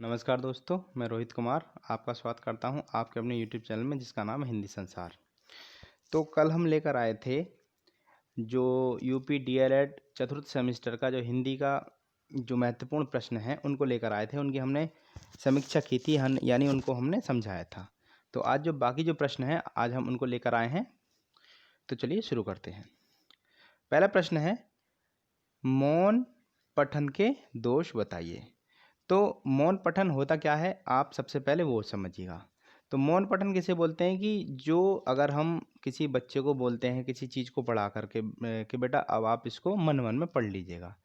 नमस्कार दोस्तों, मैं रोहित कुमार आपका स्वागत करता हूं आपके अपने YouTube चैनल में जिसका नाम है हिंदी संसार। तो कल हम लेकर आए थे जो यूपी डीएलएड चतुर्थ सेमेस्टर का जो हिंदी का जो महत्वपूर्ण प्रश्न हैं उनको लेकर आए थे। उनकी हमने समीक्षा की थी, यानी उनको हमने समझाया था। तो आज जो बाकी जो प्रश्न हैं आज हम उनको लेकर आए हैं। तो चलिए शुरू करते हैं। पहला प्रश्न है, मौन पठन के दोष बताइए। तो मौन पठन होता क्या है, आप सबसे पहले वो समझिएगा। तो मौन पठन किसे बोलते हैं कि जो अगर हम किसी बच्चे को बोलते हैं किसी चीज़ को पढ़ा करके कि बेटा अब आप इसको मन मन में पढ़ लीजिएगा,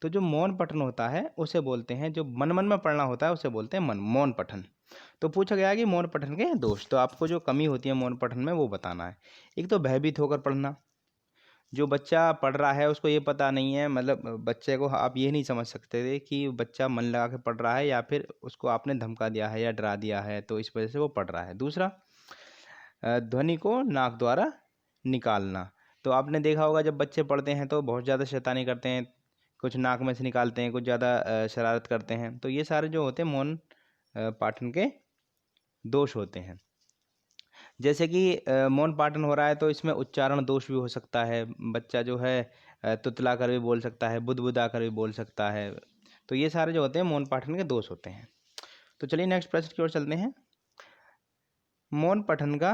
तो जो मौन पठन होता है उसे बोलते हैं, जो मन मन में पढ़ना होता है उसे बोलते हैं मौन पठन। तो पूछा गया कि मौन पठन के दोष, तो आपको जो कमी होती है मौन पठन में वो बताना है। एक तो भयभीत होकर पढ़ना, जो बच्चा पढ़ रहा है उसको ये पता नहीं है, मतलब बच्चे को आप ये नहीं समझ सकते थे कि बच्चा मन लगा के पढ़ रहा है या फिर उसको आपने धमका दिया है या डरा दिया है तो इस वजह से वो पढ़ रहा है। दूसरा, ध्वनि को नाक द्वारा निकालना। तो आपने देखा होगा जब बच्चे पढ़ते हैं तो बहुत ज़्यादा शैतानी करते हैं, कुछ नाक में से निकालते हैं, कुछ ज़्यादा शरारत करते हैं। तो ये सारे जो होते हैं मौन पाठन के दोष होते हैं। जैसे कि मौन पाठन हो रहा है तो इसमें उच्चारण दोष भी हो सकता है। बच्चा जो है तुतला कर भी बोल सकता है, बुदबुदा कर भी बोल सकता है। तो ये सारे जो होते हैं मौन पाठन के दोष होते हैं। तो चलिए नेक्स्ट प्रश्न की ओर चलते हैं। मौन पठन का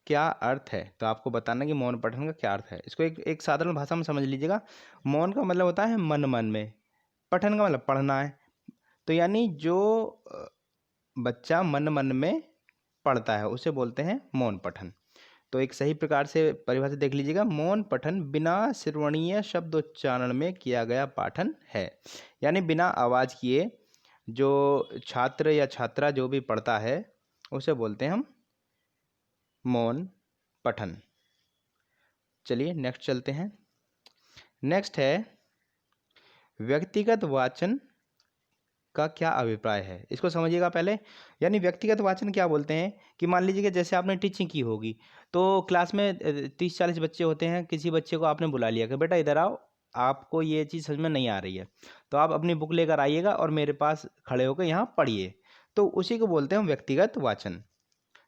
क्या अर्थ है? तो आपको बताना कि मौन पठन का क्या अर्थ है। इसको एक साधारण भाषा में समझ लीजिएगा। मौन का मतलब होता है मन मन में, पठन का मतलब पढ़ना है। तो यानी जो बच्चा मन मन में पढ़ता है उसे बोलते हैं मौन पठन। तो एक सही प्रकार से परिभाषा देख लीजिएगा। मौन पठन बिना श्रवणीय शब्दोच्चारण में किया गया पाठन है, यानी बिना आवाज़ किए जो छात्र या छात्रा जो भी पढ़ता है उसे बोलते हैं हम मौन पठन। चलिए नेक्स्ट चलते हैं। नेक्स्ट है, व्यक्तिगत वाचन का क्या अभिप्राय है? इसको समझिएगा पहले। यानी व्यक्तिगत वाचन क्या बोलते हैं कि मान लीजिए कि जैसे आपने टीचिंग की होगी तो क्लास में 30-40 बच्चे होते हैं। किसी बच्चे को आपने बुला लिया कि बेटा इधर आओ, आपको ये चीज़ समझ में नहीं आ रही है तो आप अपनी बुक लेकर आइएगा और मेरे पास खड़े होकर यहाँ पढ़िए। तो उसी को बोलते हैं हम व्यक्तिगत वाचन।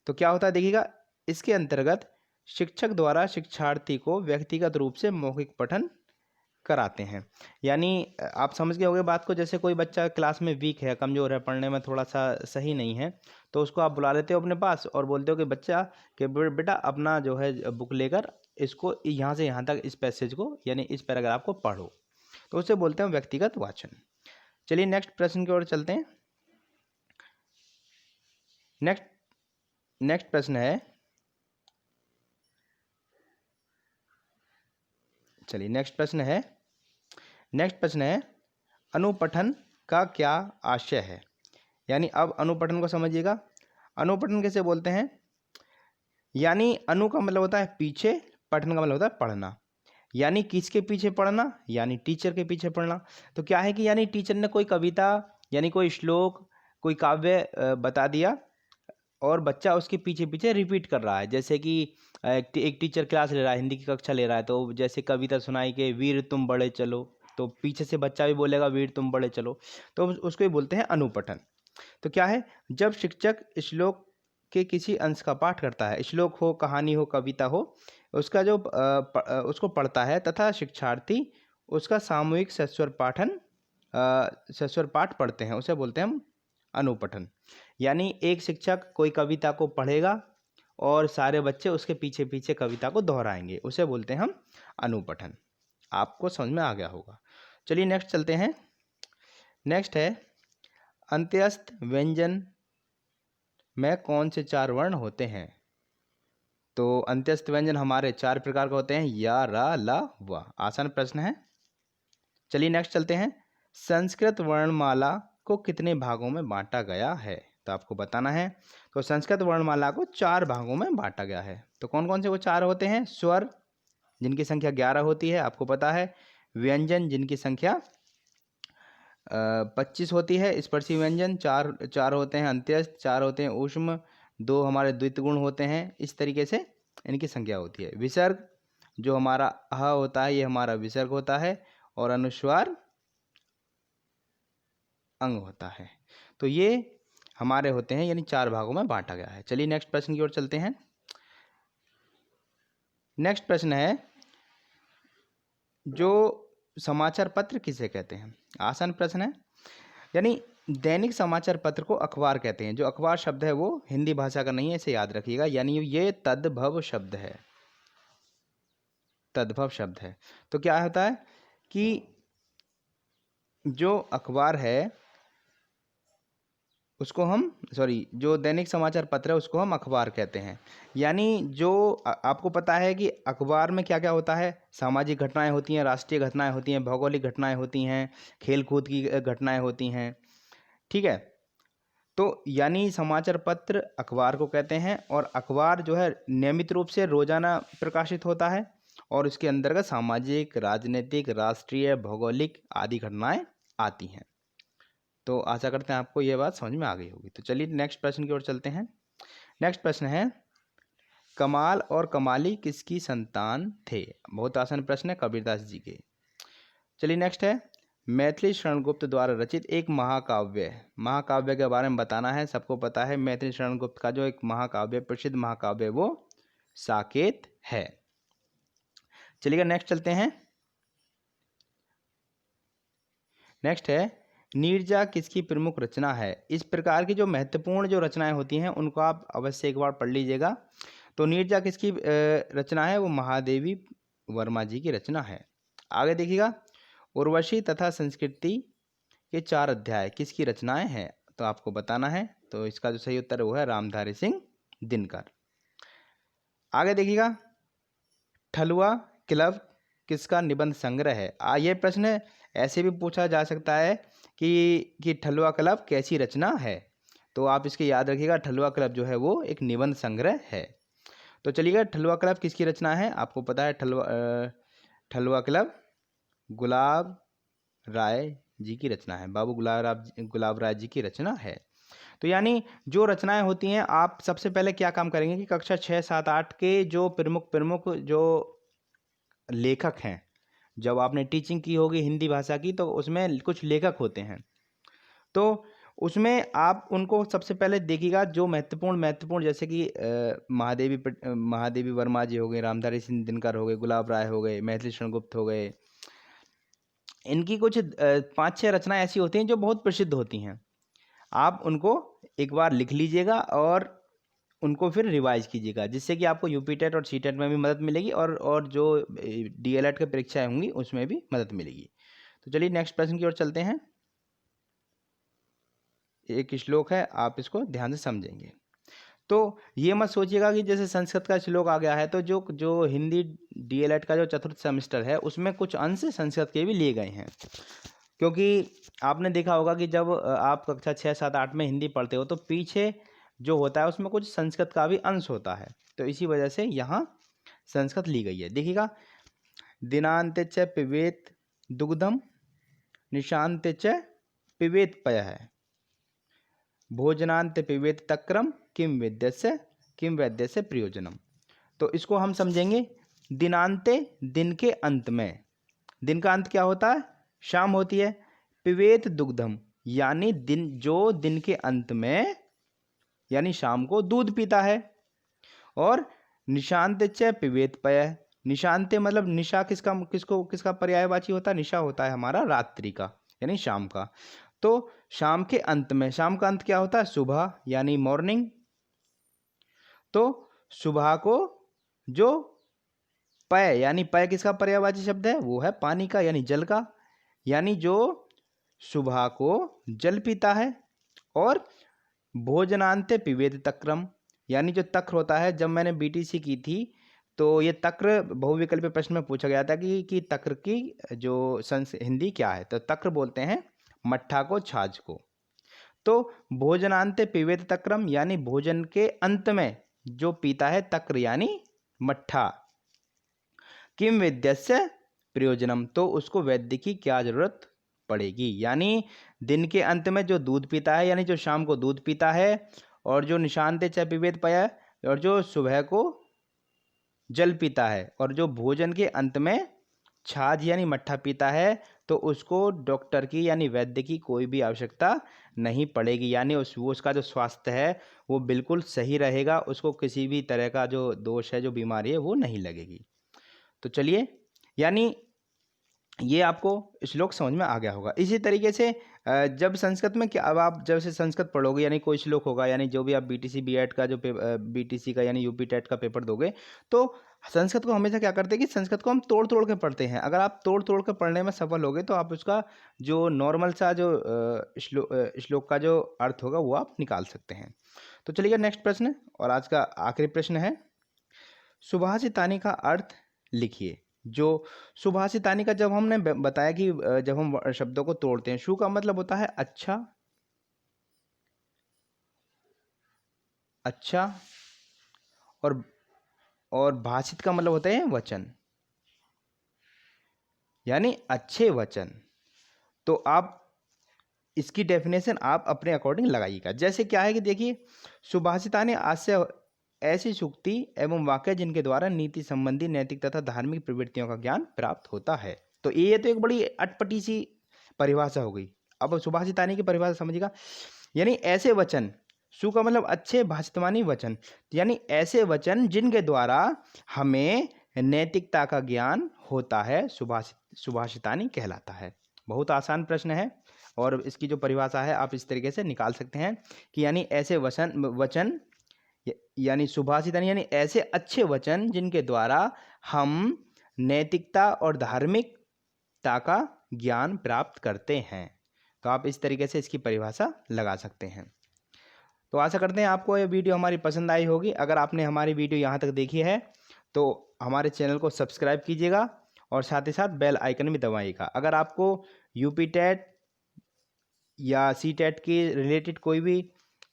तो क्या होता है देखिएगा, इसके अंतर्गत शिक्षक द्वारा शिक्षार्थी को व्यक्तिगत रूप से मौखिक पठन कराते हैं। यानी आप समझ गए होंगे बात को। जैसे कोई बच्चा क्लास में वीक है, कमज़ोर है, पढ़ने में थोड़ा सा सही नहीं है, तो उसको आप बुला लेते हो अपने पास और बोलते हो कि बच्चा कि बेटा अपना जो है बुक लेकर इसको यहाँ से यहाँ तक इस पैसेज को यानी इस पैराग्राफ को पढ़ो। तो उसे बोलते हैं व्यक्तिगत वाचन। चलिए नेक्स्ट प्रश्न की ओर चलते हैं। नेक्स्ट प्रश्न है, चलिए नेक्स्ट प्रश्न है, अनुपठन का क्या आशय है? यानी अब अनुपठन को समझिएगा। अनुपठन कैसे बोलते हैं? यानी अनु का मतलब होता है पीछे, पठन का मतलब होता है पढ़ना। यानी किसके पीछे पढ़ना? यानी टीचर के पीछे पढ़ना। तो क्या है कि यानी टीचर ने कोई कविता यानी कोई श्लोक कोई काव्य बता दिया और बच्चा उसके पीछे पीछे रिपीट कर रहा है। जैसे कि एक टीचर क्लास ले रहा है, हिंदी की कक्षा ले रहा है, तो जैसे कविता सुनाई कि वीर तुम बड़े चलो, तो पीछे से बच्चा भी बोलेगा वीर तुम बड़े चलो। तो उसको ही बोलते हैं अनुपठन। तो क्या है, जब शिक्षक श्लोक के किसी अंश का पाठ करता है, श्लोक हो, कहानी हो, कविता हो, उसका जो उसको पढ़ता है तथा शिक्षार्थी उसका सामूहिक सस्वर पाठ पढ़ते हैं, उसे बोलते हैं हम अनुपठन। यानी एक शिक्षक कोई कविता को पढ़ेगा और सारे बच्चे उसके पीछे पीछे कविता को दोहराएंगे, उसे बोलते हैं हम अनुपठन। आपको समझ में आ गया होगा। चलिए नेक्स्ट चलते हैं। नेक्स्ट है, अंत्यस्थ व्यंजन में कौन से 4 वर्ण होते हैं? तो अंत्यस्थ व्यंजन हमारे 4 प्रकार के होते हैं, या, रा, ला, वा। आसान प्रश्न है। चलिए नेक्स्ट चलते हैं। संस्कृत वर्णमाला को कितने भागों में बांटा गया है? तो आपको बताना है। तो संस्कृत वर्णमाला को 4 भागों में बांटा गया है। तो कौन कौन से वो 4 होते हैं? स्वर जिनकी संख्या 11 होती है, आपको पता है। व्यंजन जिनकी संख्या 25 होती है। स्पर्शी व्यंजन 4 होते हैं। अंत्यस्थ 4 होते हैं। ऊष्म 2 हमारे द्वित गुण होते हैं। इस तरीके से इनकी संख्या होती है। विसर्ग जो हमारा अह होता है ये हमारा विसर्ग होता है और अनुस्वार अंग होता है। तो ये हमारे होते हैं, यानी 4 भागों में बांटा गया है। चलिए नेक्स्ट प्रश्न की ओर चलते हैं। नेक्स्ट प्रश्न है, जो समाचार पत्र किसे कहते हैं? आसान प्रश्न है। यानी दैनिक समाचार पत्र को अखबार कहते हैं। जो अखबार शब्द है वो हिंदी भाषा का नहीं है, इसे याद रखिएगा। यानी ये तद्भव शब्द है, तद्भव शब्द है। तो क्या होता है कि जो अखबार है उसको हम जो दैनिक समाचार पत्र है उसको हम अखबार कहते हैं। यानी जो आपको पता है कि अखबार में क्या क्या होता है, सामाजिक घटनाएं होती हैं, राष्ट्रीय घटनाएं होती हैं, भौगोलिक घटनाएं होती हैं, खेल कूद की घटनाएं होती हैं, ठीक है। तो यानी समाचार पत्र अखबार को कहते हैं, और अखबार जो है नियमित रूप से रोजाना प्रकाशित होता है, और इसके अंतर्गत सामाजिक, राजनीतिक, राष्ट्रीय, भौगोलिक आदि घटनाएं आती हैं। तो आशा करते हैं आपको यह बात समझ में आ गई होगी। तो चलिए नेक्स्ट प्रश्न की ओर चलते हैं। नेक्स्ट प्रश्न है, कमाल और कमाली किसकी संतान थे? बहुत आसान प्रश्न है, कबीरदास जी के। चलिए नेक्स्ट है, मैथिली शरण गुप्त द्वारा रचित एक महाकाव्य। महाकाव्य के बारे में बताना है। सबको पता है मैथिली शरण गुप्त का जो एक महाकाव्य, प्रसिद्ध महाकाव्य, वो साकेत है। चलिएगा नेक्स्ट चलते हैं। नेक्स्ट है, नीरजा किसकी प्रमुख रचना है? इस प्रकार की जो महत्वपूर्ण जो रचनाएं होती हैं उनको आप अवश्य एक बार पढ़ लीजिएगा। तो नीरजा किसकी रचना है? वो महादेवी वर्मा जी की रचना है। आगे देखिएगा, उर्वशी तथा संस्कृति के 4 अध्याय किसकी रचनाएं हैं? तो आपको बताना है। तो इसका जो सही उत्तर है वो है रामधारी सिंह दिनकर। आगे देखिएगा, ठलुआ क्लब किसका निबंध संग्रह है? ये प्रश्न ऐसे भी पूछा जा सकता है कि ठलुआ क्लब कैसी रचना है? तो आप इसके याद रखिएगा, ठलुआ क्लब जो है वो एक निबंध संग्रह है। तो चलिएगा, ठलुआ क्लब किसकी रचना है? आपको पता है ठलुआ क्लब गुलाब राय जी की रचना है। बाबू गुलाब राय जी की रचना है। तो यानी जो रचनाएं होती हैं, आप सबसे पहले क्या काम करेंगे कि कक्षा 6, 7, 8 के जो प्रमुख जो लेखक हैं, जब आपने टीचिंग की होगी हिंदी भाषा की तो उसमें कुछ लेखक होते हैं, तो उसमें आप उनको सबसे पहले देखिएगा जो महत्वपूर्ण जैसे कि महादेवी वर्मा जी हो गए, रामधारी सिंह दिनकर हो गए, गुलाब राय हो गए, मैथिली शरण गुप्त हो गए। इनकी कुछ 5-6 रचनाएं ऐसी होती हैं जो बहुत प्रसिद्ध होती हैं। आप उनको एक बार लिख लीजिएगा और उनको फिर रिवाइज कीजिएगा, जिससे कि आपको यूपी टेट और सीटेट में भी मदद मिलेगी, और जो डीएलएड की परीक्षाएं होंगी उसमें भी मदद मिलेगी। तो चलिए नेक्स्ट प्रश्न की ओर चलते हैं। एक श्लोक है, आप इसको ध्यान से समझेंगे। तो ये मत सोचिएगा कि जैसे संस्कृत का श्लोक आ गया है तो जो हिंदी डीएलएड का जो चतुर्थ सेमेस्टर है उसमें कुछ अंश संस्कृत के भी लिए गए हैं, क्योंकि आपने देखा होगा कि जब आप कक्षा 6, 7, 8 में हिंदी पढ़ते हो तो पीछे जो होता है उसमें कुछ संस्कृत का भी अंश होता है। तो इसी वजह से यहाँ संस्कृत ली गई है। देखिएगा, दिनांते च पिबेत दुग्धम, निशांते च पिबेत पयः, भोजनांत पिबेत तक्रम, किम वैद्यस्य प्रयोजनम। तो इसको हम समझेंगे, दिनांते दिन के अंत में, दिन का अंत क्या होता है? शाम होती है। पिबेत दुग्धम यानी दिन के अंत में यानी शाम को दूध पीता है। और निशांत च पिबेत पयः, निशांते मतलब निशा किसका पर्यायवाची होता है? निशा होता है हमारा रात्रि का, यानी शाम का। तो शाम के अंत में, शाम का अंत क्या होता है? सुबह यानी मॉर्निंग। तो सुबह को जो पय यानी पय किसका पर्यायवाची शब्द है? वो है पानी का, यानी जल का। यानी जो सुबह को जल पीता है। और भोजनांते पिबेत तक्रम, यानी जो तक्र होता है, जब मैंने बीटीसी की थी तो ये तक्र बहुविकल्पीय प्रश्न में पूछा गया था कि तक्र की जो हिंदी क्या है? तो तक्र बोलते हैं मट्ठा को, छाछ को। तो भोजनांते पिबेत तक्रम यानी भोजन के अंत में जो पीता है तक्र यानी मट्ठा। किम वैद्यस्य प्रयोजनम, तो उसको वैद्य की क्या जरूरत पड़ेगी? यानी दिन के अंत में जो दूध पीता है, यानी जो शाम को दूध पीता है, और जो निशांते च पिबेत पयः, और जो सुबह को जल पीता है, और जो भोजन के अंत में छाछ यानी मट्ठा पीता है तो उसको डॉक्टर की यानी वैद्य की कोई भी आवश्यकता नहीं पड़ेगी, यानी उसका जो स्वास्थ्य है वो बिल्कुल सही रहेगा, उसको किसी भी तरह का जो दोष है, जो बीमारी है वो नहीं लगेगी। तो चलिए, यानी ये आपको श्लोक समझ में आ गया होगा। इसी तरीके से जब संस्कृत में क्या, अब आप जब से संस्कृत पढ़ोगे यानी कोई श्लोक होगा, यानी जो भी आप बीटीसी बीएड का जो बीटीसी का यानी यूपी टेट का पेपर दोगे, तो संस्कृत को हमेशा क्या करते हैं कि संस्कृत को हम तोड़ तोड़ के पढ़ते हैं। अगर आप तोड़ तोड़ के पढ़ने में सफल होगे तो आप उसका जो नॉर्मल सा जो श्लोक का जो अर्थ होगा वो आप निकाल सकते हैं। तो चलिए नेक्स्ट प्रश्न, और आज का आखिरी प्रश्न है, सुभाषितानी का अर्थ लिखिए। जो सुभाषितानी का, जब हमने बताया कि जब हम शब्दों को तोड़ते हैं, सु का मतलब होता है अच्छा, अच्छा, और भाषित का मतलब होता है वचन, यानी अच्छे वचन। तो आप इसकी डेफिनेशन आप अपने अकॉर्डिंग लगाइएगा। जैसे क्या है कि देखिए, सुभाषितानी आज से ऐसी सूक्ति एवं वाक्य जिनके द्वारा नीति संबंधी नैतिक तथा धार्मिक प्रवृत्तियों का ज्ञान प्राप्त होता है। तो ये तो एक बड़ी अटपटी सी परिभाषा हो गई। अब सुभाषितानी की परिभाषा समझिएगा, यानी ऐसे वचन, सु का मतलब अच्छे भाषितवानी वचन, यानी ऐसे वचन जिनके द्वारा हमें नैतिकता का ज्ञान होता है, सुभाषितानी कहलाता है। बहुत आसान प्रश्न है, और इसकी जो परिभाषा है आप इस तरीके से निकाल सकते हैं कि यानी ऐसे वचन यानी सुभाषितानी यानी ऐसे अच्छे वचन जिनके द्वारा हम नैतिकता और धार्मिकता का ज्ञान प्राप्त करते हैं। तो आप इस तरीके से इसकी परिभाषा लगा सकते हैं। तो आशा करते हैं आपको ये वीडियो हमारी पसंद आई होगी। अगर आपने हमारी वीडियो यहाँ तक देखी है तो हमारे चैनल को सब्सक्राइब कीजिएगा और साथ ही साथ बेल आइकन भी दबाइएगा। अगर आपको यूपी टेट या सी टेट की रिलेटेड कोई भी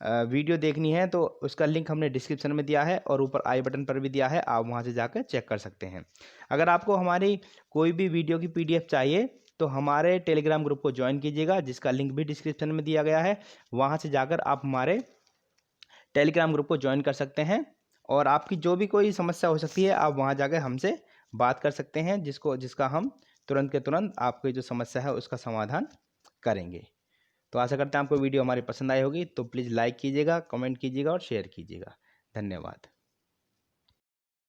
वीडियो देखनी है तो उसका लिंक हमने डिस्क्रिप्शन में दिया है और ऊपर आई बटन पर भी दिया है, आप वहां से जाकर चेक कर सकते हैं। अगर आपको हमारी कोई भी वीडियो की पीडीएफ चाहिए तो हमारे टेलीग्राम ग्रुप को ज्वाइन कीजिएगा, जिसका लिंक भी डिस्क्रिप्शन में दिया गया है। वहां से जाकर आप हमारे टेलीग्राम ग्रुप को ज्वाइन कर सकते हैं, और आपकी जो भी कोई समस्या हो सकती है आप वहां जाकर हमसे बात कर सकते हैं, जिसका हम तुरंत के तुरंत आपकी जो समस्या है उसका समाधान करेंगे। तो आशा करते हैं आपको वीडियो हमारी पसंद आई होगी। तो प्लीज़ लाइक कीजिएगा, कमेंट कीजिएगा और शेयर कीजिएगा। धन्यवाद।